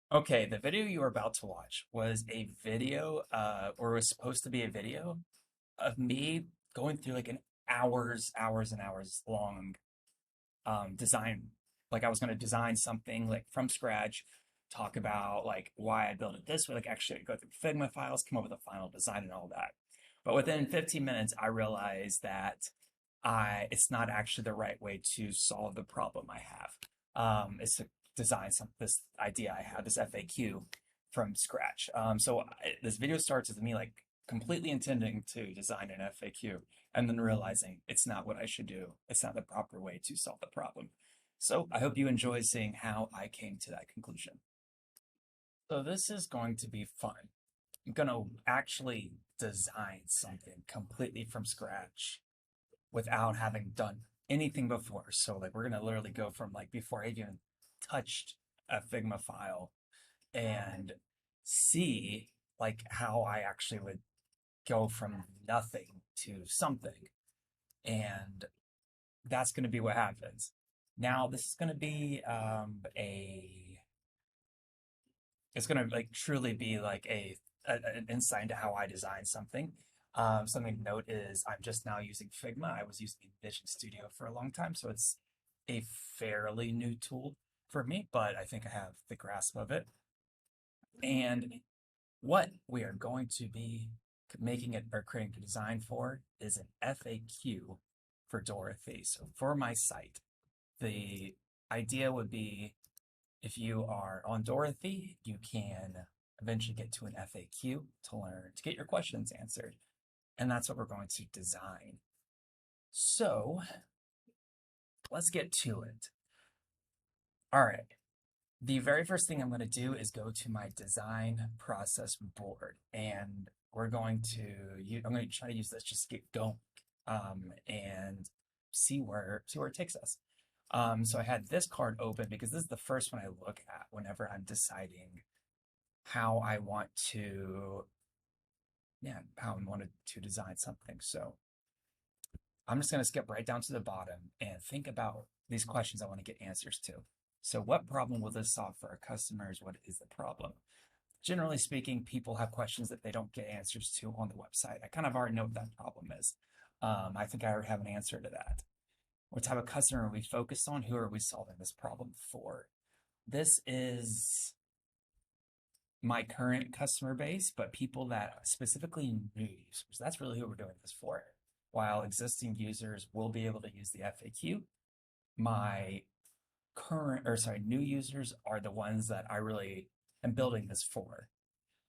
Okay, the video you were about to watch was a video, or was supposed to be a video of me going through like an hours and hours long design. Like I was going to design something like from scratch, talk about like why I built it this way, like actually go through Figma files, come up with a final design and all that. But within 15 minutes, I realized that it's not actually the right way to solve the problem I have. It's to design this idea I have, this FAQ from scratch. This video starts with me like completely intending to design an FAQ and then realizing it's not what I should do. It's not the proper way to solve the problem. So I hope you enjoy seeing how I came to that conclusion. So this is going to be fun. I'm going to actually design something completely from scratch without having done anything before. So like we're going to literally go from like before I even touched a Figma file and see like how I actually would go from nothing to something. And that's going to be what happens. Now, this is going to be it's going to like truly be like an insight into how I design something. Something to note is I'm just now using Figma. I was using Vision Studio for a long time, so it's a fairly new tool for me, but I think I have the grasp of it. And what we are going to be making it or creating a design for is an FAQ for Dorothy. So for my site, the idea would be if you are on Dorothy, you can eventually get to an FAQ to learn to get your questions answered. And that's what we're going to design. So let's get to it. All right. The very first thing I'm going to do is go to my design process board, and I'm going to try to use this just to get going, and see where it takes us. So I had this card open because this is the first one I look at whenever I'm deciding how I want to, yeah, how I wanted to design something. So I'm just going to skip right down to the bottom and think about these questions I want to get answers to. So, what problem will this solve for our customers? What is the problem? Generally speaking, people have questions that they don't get answers to on the website. I kind of already know what that problem is. I think I already have an answer to that. What type of customer are we focused on? Who are we solving this problem for? This is my current customer base, but people that specifically new users. That's really who we're doing this for. While existing users will be able to use the FAQ, my new users are the ones that I really am building this for.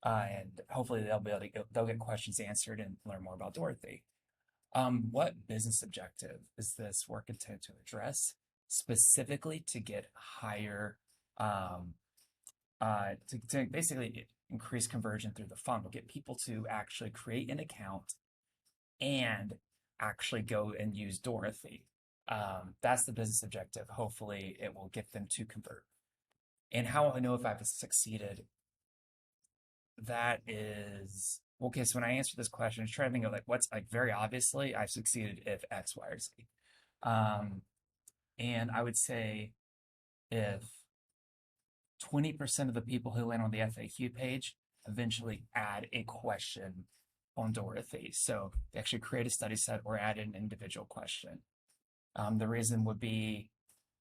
And hopefully they'll get questions answered and learn more about Dorothy. What business objective is this work intended to address? Specifically to get higher, to basically increase conversion through the funnel, get people to actually create an account and actually go and use Dorothy. That's the business objective. Hopefully, it will get them to convert. And how I know if I've succeeded, that is okay. So when I answer this question, I'm trying to think of like what's like very obviously I've succeeded if X, Y, or Z. Um, and I would say if 20% of the people who land on the FAQ page eventually add a question on Dorothy. So they actually create a study set or add an individual question. The reason would be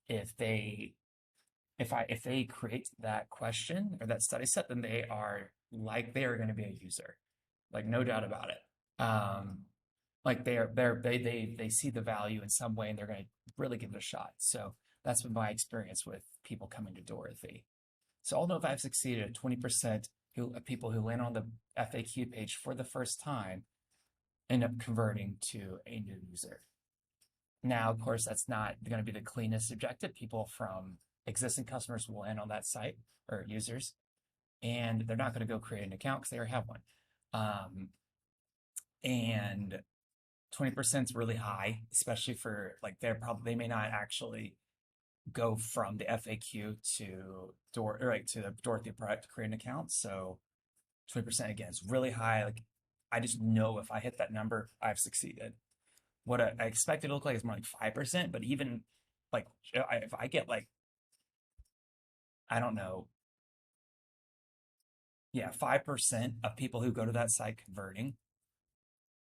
if they if they create that question or that study set, then they are going to be a user, like no doubt about it. Like they see the value in some way and they're going to really give it a shot. So that's been my experience with people coming to Dorothy. So I'll know if I've succeeded at 20% people who land on the FAQ page for the first time end up converting to a new user. Now, of course, that's not going to be the cleanest objective. People from existing customers will land on that site or users, and they're not going to go create an account because they already have one. Um, and 20% is really high, especially for like they may not actually go from the FAQ to to the Dorothy product to create an account. So 20% again is really high. Like I just know if I hit that number, I've succeeded. What I expect it to look like is more like 5%, but even like if I get like, I don't know, yeah, 5% of people who go to that site converting,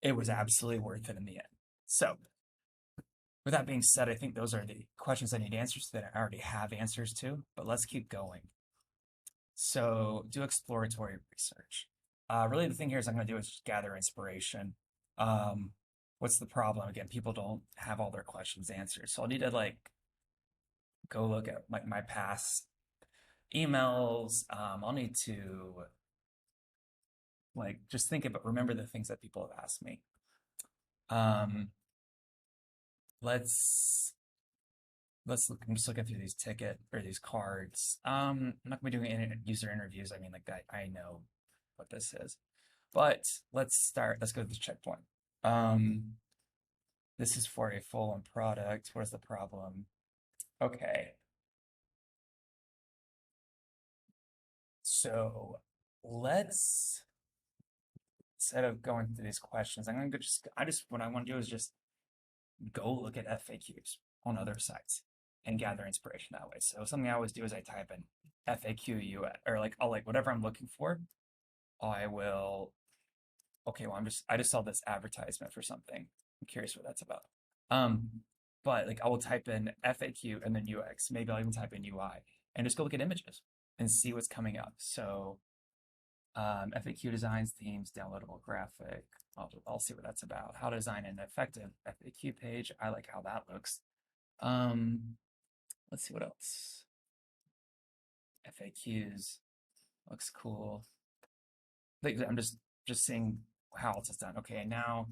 it was absolutely worth it in the end. So, with that being said, I think those are the questions I need answers to that I already have answers to, but let's keep going. So, do exploratory research. Really, the thing here is I'm going to do is just gather inspiration. Um, what's the problem? Again, people don't have all their questions answered. So, I'll need to like go look at like my past emails. I'll need to like just think about remember the things that people have asked me. Um, let's look. I'm just looking through these ticket or these cards. I'm not gonna be doing any user interviews. I mean, like that. I know what this is, but let's start. Let's go to the checkpoint. Um, this is for a full-on product. What is the problem? Okay, so let's instead of going through these questions, I'm gonna just what I want to do is just go look at FAQs on other sites and gather inspiration that way. So something I always do is I type in FAQ UX or like I'll like whatever I'm looking for, I will okay, well I just saw this advertisement for something. I'm curious what that's about. Um, but like I will type in FAQ and then UX. Maybe I'll even type in UI and just go look at images and see what's coming up. So FAQ designs, themes, downloadable graphic. I'll see what that's about. How to design an effective FAQ page. I like how that looks. Let's see what else. FAQs looks cool. I'm just seeing how else it's done. Okay, now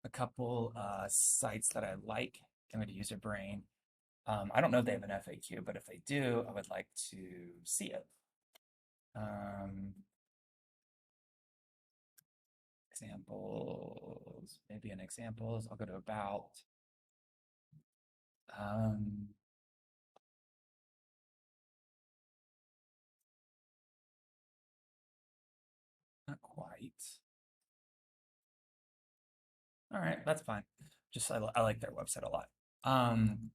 a couple sites that I like. I'm going to use your brain. I don't know if they have an FAQ, but if they do, I would like to see it. Examples, maybe an examples. I'll go to about. Um, Not quite. All right, that's fine. Just I like their website a lot. Um,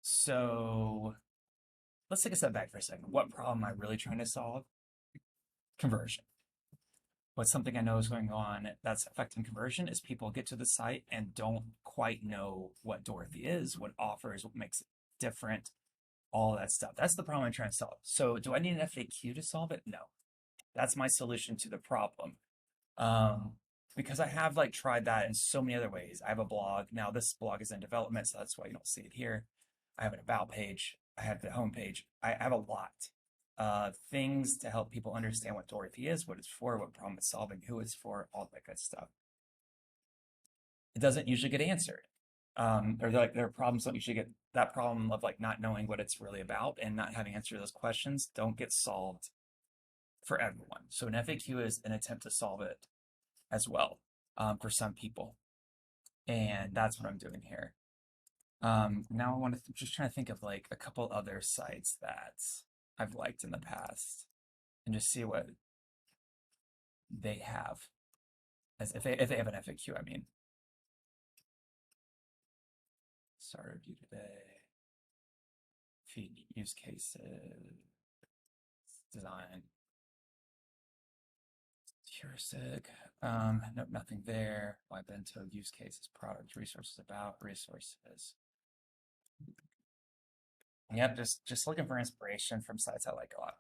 so let's take a step back for a second. What problem am I really trying to solve? Conversion. What's something I know is going on that's affecting conversion is people get to the site and don't quite know what Dorothy is, what offers, what makes it different, all that stuff. That's the problem I'm trying to solve. So do I need an FAQ to solve it? No. That's my solution to the problem. Because I have like tried that in so many other ways. I have a blog. Now this blog is in development, so that's why you don't see it here. I have an about page. I have the home page. I have a lot of things to help people understand what Dorothy is, what it's for, what problem it's solving, who it's for, all that good stuff. It doesn't usually get answered. Or like their problems don't usually get that problem of like not knowing what it's really about and not having answered those questions don't get solved for everyone. So an FAQ is an attempt to solve it as well for some people. And that's what I'm doing here. Now I want to just trying to think of like a couple other sites that I've liked in the past and just see what they have as if they have an FAQ, I mean. Start review today. Feed use cases. Design. Heuristic. Nope, nothing there. Why bento use cases, product, resources about, resources. Yep, just looking for inspiration from sites I like a lot.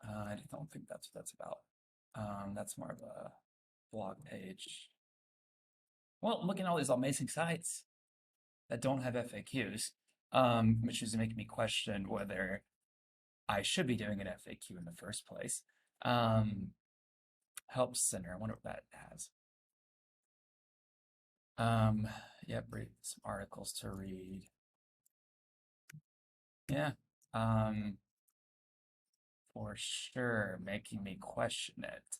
I don't think that's what that's about. That's more of a blog page. Well, looking at all these amazing sites that don't have FAQs, which is making me question whether I should be doing an FAQ in the first place. Help Center, I wonder what that has. Yep, read some articles to read. Yeah, for sure, making me question it.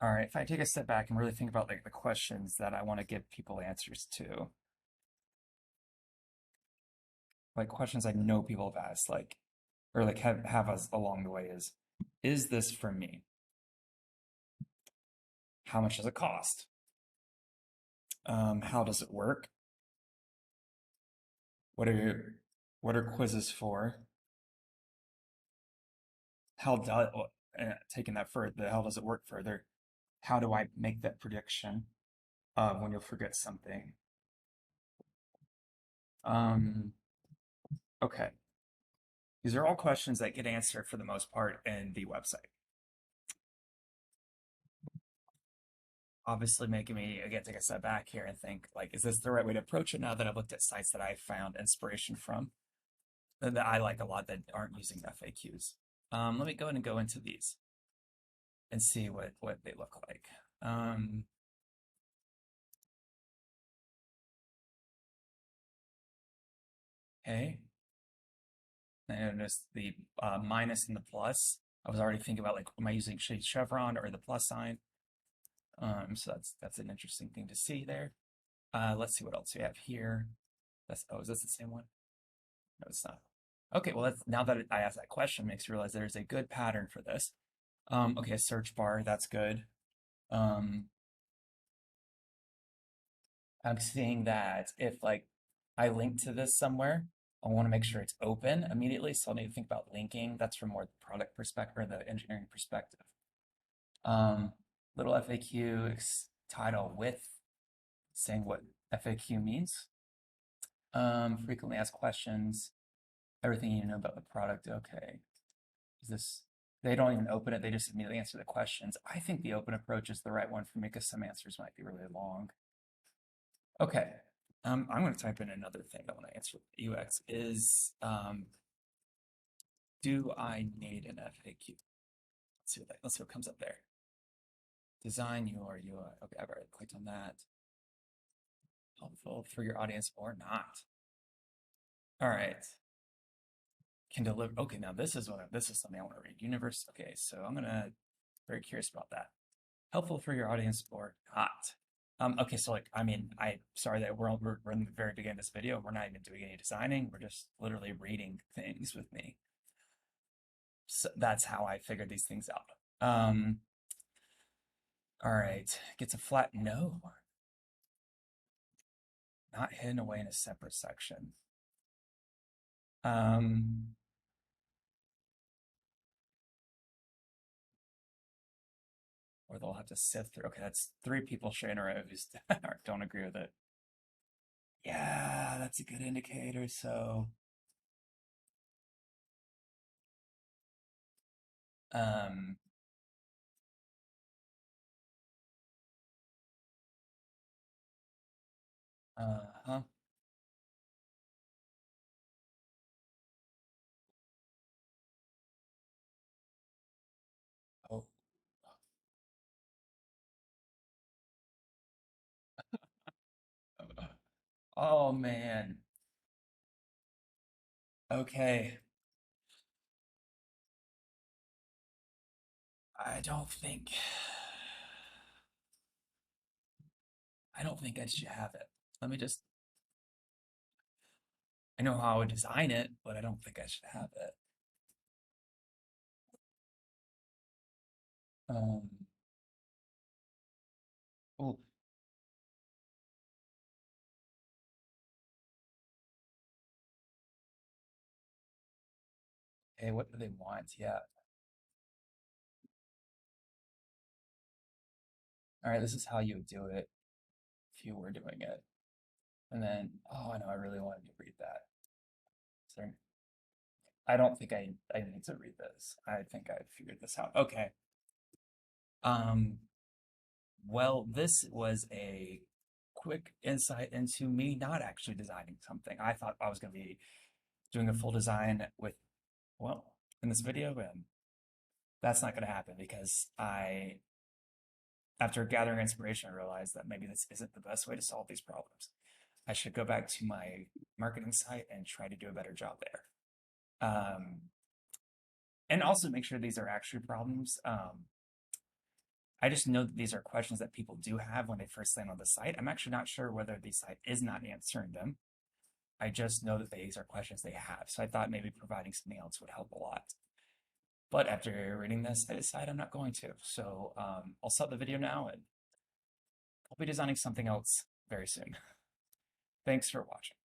All right, if I take a step back and really think about like the questions that I want to give people answers to, like questions I know people have asked, like or like have us along the way is this for me? How much does it cost? How does it work? What are What are quizzes for? How does taking that further? How does it work further? How do I make that prediction when you'll forget something? Um, okay. These are all questions that get answered for the most part in the website. Obviously making me again take a step back here and think like, is this the right way to approach it now that I've looked at sites that I found inspiration from that I like a lot that aren't using FAQs? Let me go ahead and go into these and see what they look like. Okay. I noticed the minus and the plus. I was already thinking about like, am I using chevron or the plus sign? So that's an interesting thing to see there. Let's see what else we have here. Is this the same one? No, it's not. Okay, well, now that I asked that question, makes you realize there's a good pattern for this. Okay, a search bar, that's good. Um, I'm seeing that if like I link to this somewhere, I want to make sure it's open immediately. So I'll need to think about linking. That's from more the product perspective or the engineering perspective. Um, little FAQ title with saying what FAQ means. Frequently asked questions, everything you know about the product. Okay. Is this, they don't even open it, they just immediately answer the questions. I think the open approach is the right one for me because some answers might be really long. Okay. I'm going to type in another thing I want to answer. UX is, do I need an FAQ? Let's see what comes up there. Design UI. Okay, I've already clicked on that. Helpful for your audience or not. All right. Can deliver. Okay, now this is something I want to read. Universe. Okay, so I'm gonna very curious about that. Helpful for your audience or not. Okay, so like, I mean, sorry that we're in the very beginning of this video. We're not even doing any designing. We're just literally reading things with me. So that's how I figured these things out. All right, gets a flat no. Not hidden away in a separate section. Or they'll have to sift through. Okay, that's 3 people sharing a row who don't agree with it. Yeah, that's a good indicator. So, um, huh. Oh, oh man. Okay. I don't think I don't think I should have it. Let me just I know how I would design it, but I don't think I should have it. Um, oh, okay, what do they want? Yeah. All right, this is how you would do it if you were doing it. And then, oh, I know, I really wanted to read that. Sorry. I don't think I need to read this. I think I figured this out. Okay. Um, well, this was a quick insight into me not actually designing something. I thought I was going to be doing a full design with, well, in this video, and that's not going to happen because after gathering inspiration, I realized that maybe this isn't the best way to solve these problems. I should go back to my marketing site and try to do a better job there. And also make sure these are actually problems. I just know that these are questions that people do have when they first land on the site. I'm actually not sure whether the site is not answering them. I just know that these are questions they have. So I thought maybe providing something else would help a lot. But after reading this, I decided I'm not going to. So I'll stop the video now and I'll be designing something else very soon. Thanks for watching.